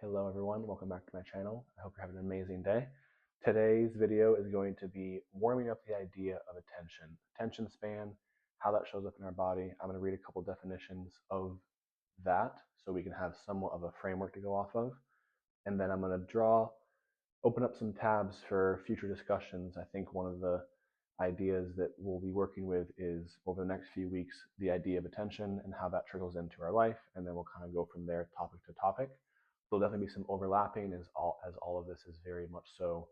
Hello everyone, welcome back to my channel. I hope you're having an amazing day. Today's video is going to be warming up the idea of attention span, how that shows up in our body. I'm going to read a couple definitions of that so we can have somewhat of a framework to go off of. And then I'm going to open up some tabs for future discussions. I think one of the ideas that we'll be working with is over the next few weeks, the idea of attention and how that trickles into our life. And then we'll kind of go from there topic to topic. There'll definitely be some overlapping as all of this is very much so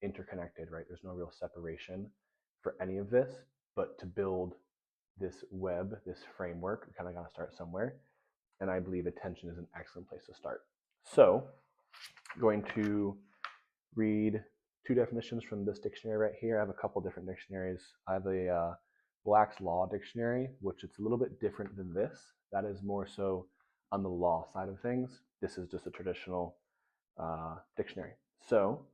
interconnected, right? There's no real separation for any of this, but to build this web, this framework, we kind of got to start somewhere. And I believe attention is an excellent place to start. So I'm going to read two definitions from this dictionary right here. I have a couple different dictionaries. I have a Black's Law dictionary, which it's a little bit different than this. That is more so on the law side of things. This is just a traditional dictionary. So,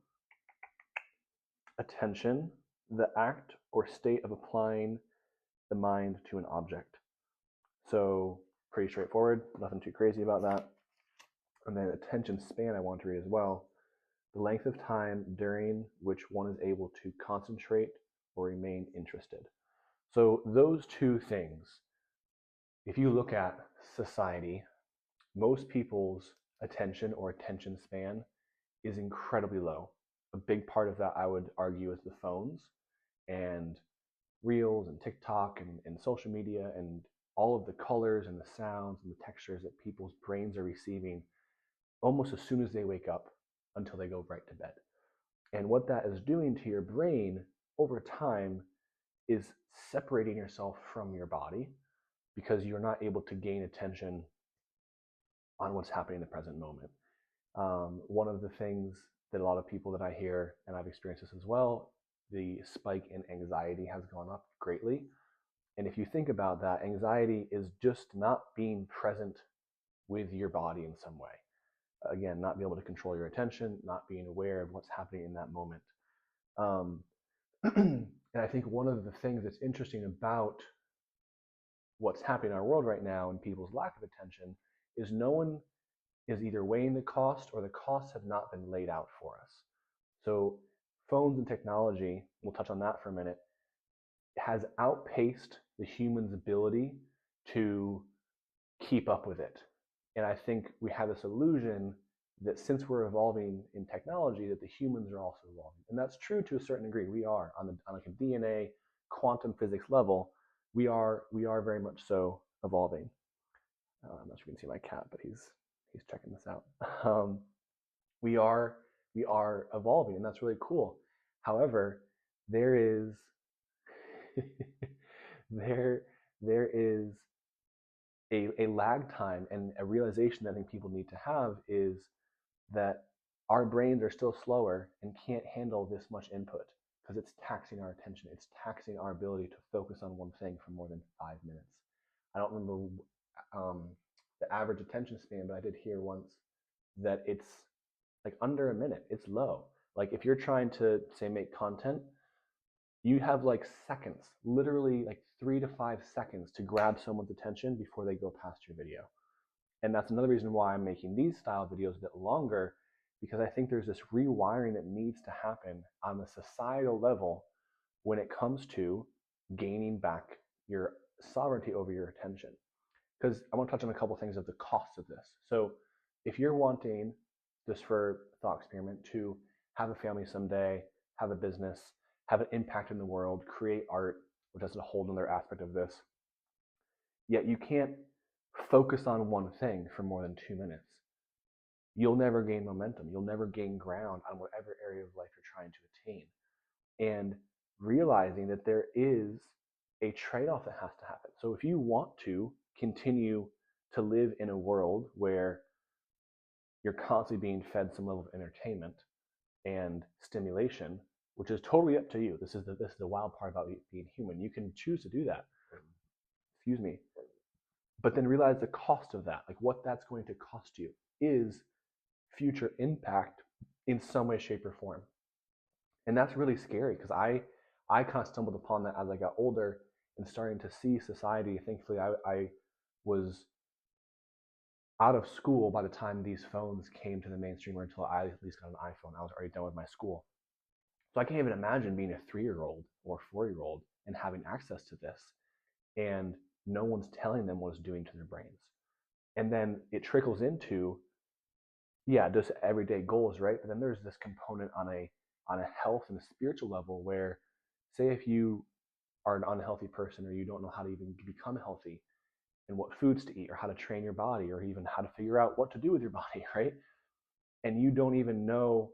attention, the act or state of applying the mind to an object. So, pretty straightforward, nothing too crazy about that. And then attention span I want to read as well. The length of time during which one is able to concentrate or remain interested. So those two things, if you look at society, most people's attention or attention span is incredibly low. A big part of that, I would argue, is the phones and Reels and TikTok and social media and all of the colors and the sounds and the textures that people's brains are receiving almost as soon as they wake up until they go right to bed. And what that is doing to your brain over time is separating yourself from your body because you're not able to gain attention on what's happening in the present moment. One of the things that a lot of people that I hear, and I've experienced this as well, the spike in anxiety has gone up greatly. And if you think about that, anxiety is just not being present with your body in some way. Again, not being able to control your attention, not being aware of what's happening in that moment. And I think one of the things that's interesting about what's happening in our world right now and people's lack of attention is no one is either weighing the cost or the costs have not been laid out for us. So phones and technology, we'll touch on that for a minute, has outpaced the human's ability to keep up with it. And I think we have this illusion that since we're evolving in technology, that the humans are also evolving. And that's true to a certain degree. We are on like a DNA quantum physics level. We are very much so evolving. I'm not sure you can see my cat, but he's checking this out. We are evolving, and that's really cool. However, there is there is a lag time and a realization that I think people need to have is that our brains are still slower and can't handle this much input because it's taxing our attention. It's taxing our ability to focus on one thing for more than 5 minutes. I don't remember the average attention span, but I did hear once that it's like under a minute. It's low. Like if you're trying to say make content, you have like seconds, literally like 3 to 5 seconds to grab someone's attention before they go past your video. And that's another reason why I'm making these style videos a bit longer, because I think there's this rewiring that needs to happen on the societal level when it comes to gaining back your sovereignty over your attention. Because I want to touch on a couple things of the cost of this. So if you're wanting, just for thought experiment, to have a family someday, have a business, have an impact in the world, create art, which is a whole other aspect of this, yet you can't focus on one thing for more than 2 minutes, you'll never gain momentum. You'll never gain ground on whatever area of life you're trying to attain. And realizing that there is a trade-off that has to happen. So if you want to continue to live in a world where you're constantly being fed some level of entertainment and stimulation, which is totally up to you. This is the wild part about being human. You can choose to do that. Excuse me. But then realize the cost of that, like what that's going to cost you, is future impact in some way, shape, or form. And that's really scary because I kind of stumbled upon that as I got older and starting to see society. Thankfully, out of school by the time these phones came to the mainstream, or until I at least got an iPhone. I was already done with my school. So I can't even imagine being a 3-year-old or 4-year-old and having access to this, and no one's telling them what it's doing to their brains. And then it trickles into, yeah, just everyday goals, right? But then there's this component on a health and a spiritual level where, say, if you are an unhealthy person, or you don't know how to even become healthy, and what foods to eat, or how to train your body, or even how to figure out what to do with your body, right? And you don't even know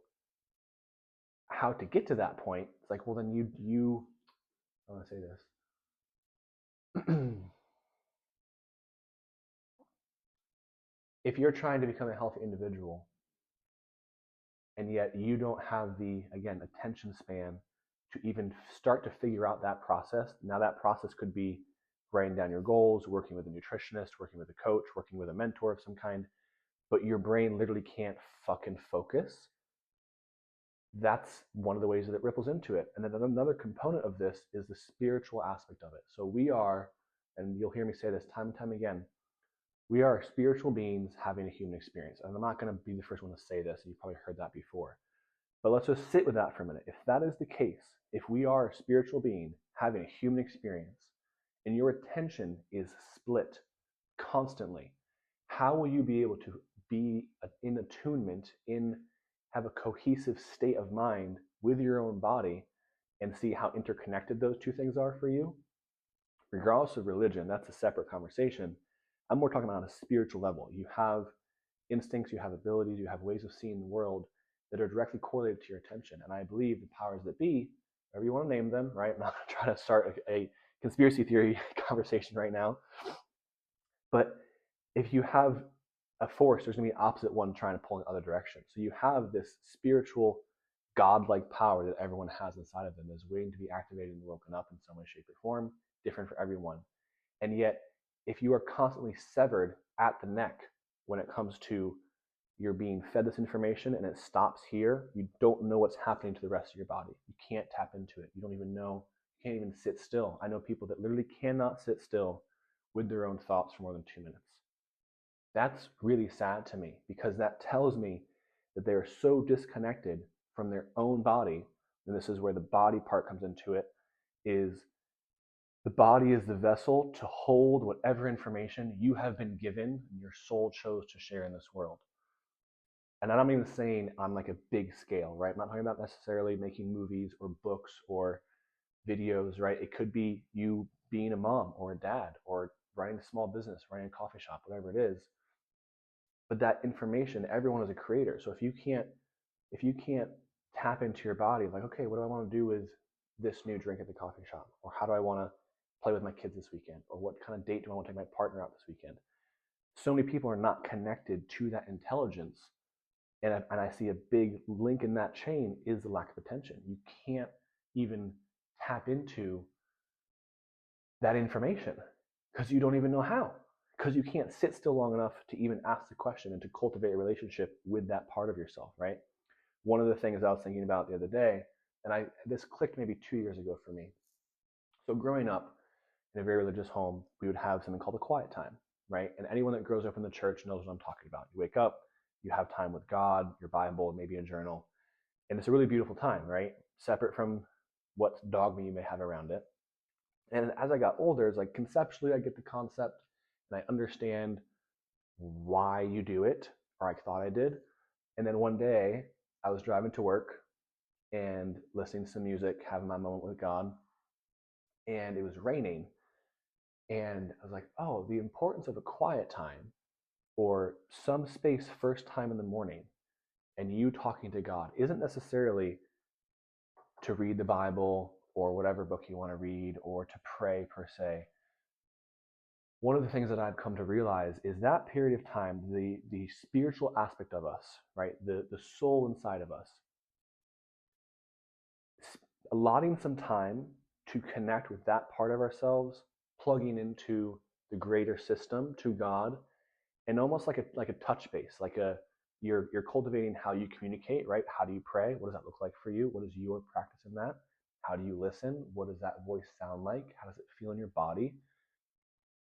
how to get to that point. It's like, well, then you I want to say this. If you're trying to become a healthy individual, and yet you don't have the, again, attention span to even start to figure out that process. Now that process could be writing down your goals, working with a nutritionist, working with a coach, working with a mentor of some kind, but your brain literally can't fucking focus. That's one of the ways that it ripples into it. And then another component of this is the spiritual aspect of it. So we are, and you'll hear me say this time and time again, we are spiritual beings having a human experience. And I'm not going to be the first one to say this. You've probably heard that before. But let's just sit with that for a minute. If that is the case, if we are a spiritual being having a human experience, and your attention is split constantly, how will you be able to be in attunement, have a cohesive state of mind with your own body, and see how interconnected those two things are for you? Regardless of religion, that's a separate conversation. I'm more talking about on a spiritual level. You have instincts, you have abilities, you have ways of seeing the world that are directly correlated to your attention. And I believe the powers that be, whatever you want to name them, right? I'm not going to try to start a conspiracy theory conversation right now. But if you have a force, there's going to be an opposite one trying to pull in the other direction. So you have this spiritual, godlike power that everyone has inside of them is waiting to be activated and woken up in some way, shape, or form, different for everyone. And yet, if you are constantly severed at the neck when it comes to you're being fed this information and it stops here, you don't know what's happening to the rest of your body. You can't tap into it. You don't even know, you can't even sit still. I know people that literally cannot sit still with their own thoughts for more than 2 minutes. That's really sad to me, because that tells me that they are so disconnected from their own body. And this is where the body part comes into it, is the body is the vessel to hold whatever information you have been given and your soul chose to share in this world. And I'm not even saying on like a big scale, right? I'm not talking about necessarily making movies or books or videos, right? It could be you being a mom or a dad, or running a small business, running a coffee shop, whatever it is. But that information, everyone is a creator. So if you can't tap into your body, like, okay, what do I want to do with this new drink at the coffee shop? Or how do I want to play with my kids this weekend? Or what kind of date do I want to take my partner out this weekend? So many people are not connected to that intelligence. And I see a big link in that chain is the lack of attention. You can't even tap into that information because you don't even know how. Because you can't sit still long enough to even ask the question and to cultivate a relationship with that part of yourself, right? One of the things I was thinking about the other day, and this clicked maybe 2 years ago for me. So growing up in a very religious home, we would have something called a quiet time, right? And anyone that grows up in the church knows what I'm talking about. You wake up, you have time with God, your Bible, maybe a journal, and it's a really beautiful time, right? Separate from what dogma you may have around it. And as I got older, it's like conceptually I get the concept and I understand why you do it, or I thought I did. And then one day I was driving to work and listening to some music, having my moment with God, and it was raining. And I was like, oh, the importance of a quiet time or some space first time in the morning and you talking to God isn't necessarily to read the Bible or whatever book you want to read or to pray per se. One of the things that I've come to realize is that period of time, the spiritual aspect of us, right, the soul inside of us, allotting some time to connect with that part of ourselves, plugging into the greater system, to God, and almost like a touch base, like you're cultivating how you communicate, right? How do you pray? What does that look like for you? What is your practice in that? How do you listen? What does that voice sound like? How does it feel in your body?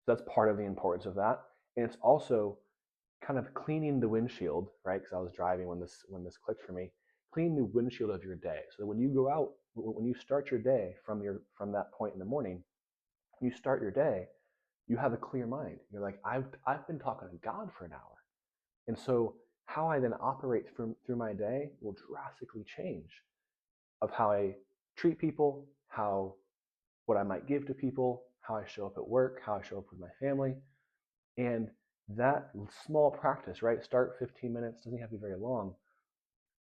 So that's part of the importance of that. And it's also kind of cleaning the windshield, right? Because I was driving when this clicked for me. Clean the windshield of your day, so that when you go out, when you start your day from that point in the morning, you start your day, you have a clear mind. You're like, I've been talking to God for an hour, and so how I then operate through my day will drastically change of how I treat people, how what I might give to people, how I show up at work, how I show up with my family. And that small practice, right? Start 15 minutes, doesn't have to be very long.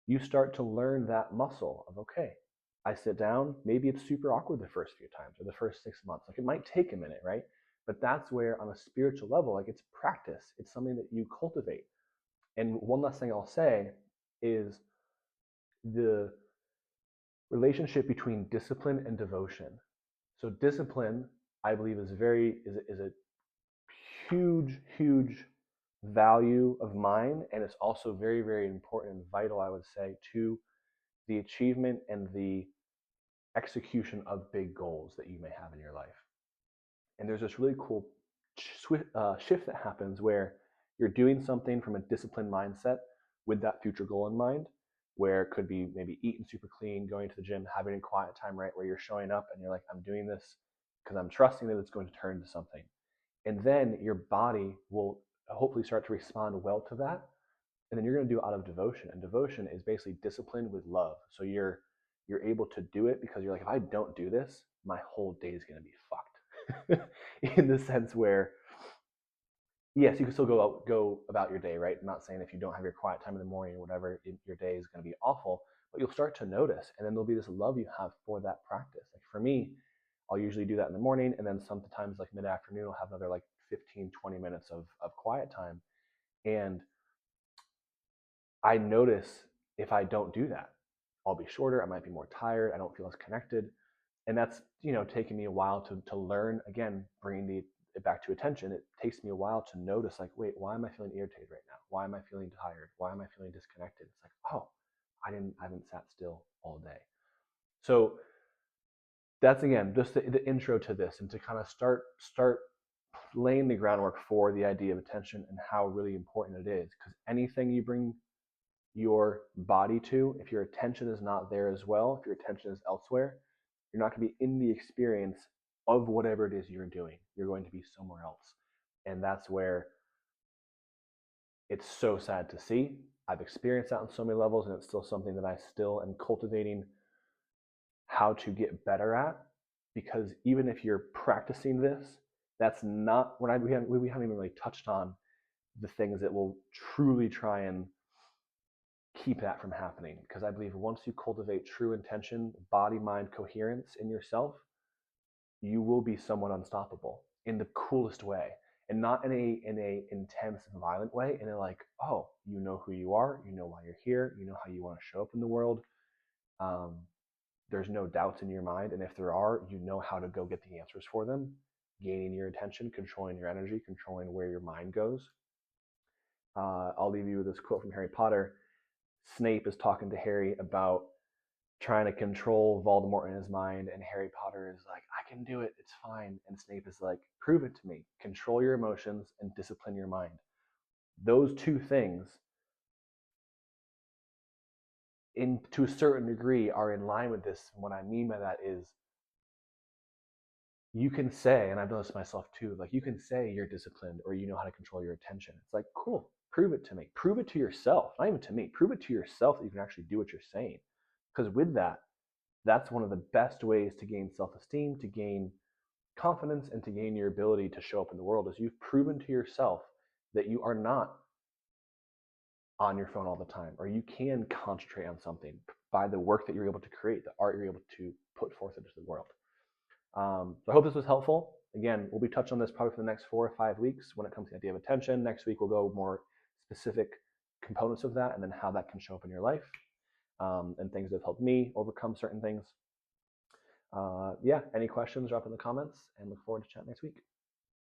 You start to learn that muscle of, okay, I sit down, maybe it's super awkward the first few times or the first 6 months. Like it might take a minute, right? But that's where on a spiritual level, like it's practice. It's something that you cultivate. And one last thing I'll say is the relationship between discipline and devotion. So discipline, I believe, is a huge value of mine, and it's also very, very important and vital, I would say, to the achievement and the execution of big goals that you may have in your life. And there's this really cool shift that happens where you're doing something from a disciplined mindset with that future goal in mind, where it could be maybe eating super clean, going to the gym, having a quiet time, right? Where you're showing up and you're like, I'm doing this because I'm trusting that it's going to turn into something. And then your body will hopefully start to respond well to that. And then you're going to do it out of devotion. And devotion is basically discipline with love. So you're able to do it because you're like, if I don't do this, my whole day is going to be fucked. In the sense where, yes, you can still go about your day, right? I'm not saying if you don't have your quiet time in the morning or whatever, your day is going to be awful, but you'll start to notice, and then there'll be this love you have for that practice. Like for me, I'll usually do that in the morning, and then sometimes like mid-afternoon, I'll have another like 15, 20 minutes of quiet time. And I notice if I don't do that, I'll be shorter, I might be more tired, I don't feel as connected. And that's, taking me a while to learn, again, bringing it back to attention. It takes me a while to notice, like, wait, why am I feeling irritated right now? Why am I feeling tired? Why am I feeling disconnected? It's like, oh, I haven't sat still all day. So that's, again, just the intro to this, and to kind of start laying the groundwork for the idea of attention and how really important it is. Because anything you bring your body to, if your attention is not there as well, if your attention is elsewhere, you're not going to be in the experience of whatever it is you're doing. You're going to be somewhere else. And that's where it's so sad to see. I've experienced that on so many levels, and it's still something that I still am cultivating how to get better at. Because even if you're practicing this, that's not what we haven't even really touched on the things that will truly try and keep that from happening. Because I believe once you cultivate true intention, body, mind, coherence in yourself, you will be somewhat unstoppable in the coolest way, and not in a intense, violent way. In a like, oh, you know who you are, you know why you're here, you know how you want to show up in the world. There's no doubts in your mind, and if there are, you know how to go get the answers for them. Gaining your attention, controlling your energy, controlling where your mind goes. I'll leave you with this quote from Harry Potter. Snape is talking to Harry about trying to control Voldemort in his mind, and Harry Potter is like, I can do it, it's fine. And Snape is like, prove it to me. Control your emotions and discipline your mind. Those two things, to a certain degree, are in line with this. And what I mean by that is, you can say, and I've done this myself too, like you can say you're disciplined or you know how to control your attention. It's like, cool, prove it to me. Prove it to yourself, not even to me. Prove it to yourself that you can actually do what you're saying. Because with that, that's one of the best ways to gain self-esteem, to gain confidence, and to gain your ability to show up in the world, is you've proven to yourself that you are not on your phone all the time, or you can concentrate on something by the work that you're able to create, the art you're able to put forth into the world. So I hope this was helpful. Again, we'll be touching on this probably for the next 4 or 5 weeks when it comes to the idea of attention. Next week, we'll go more specific components of that, and then how that can show up in your life, and things that have helped me overcome certain things. Yeah, any questions, drop in the comments, and look forward to chatting next week.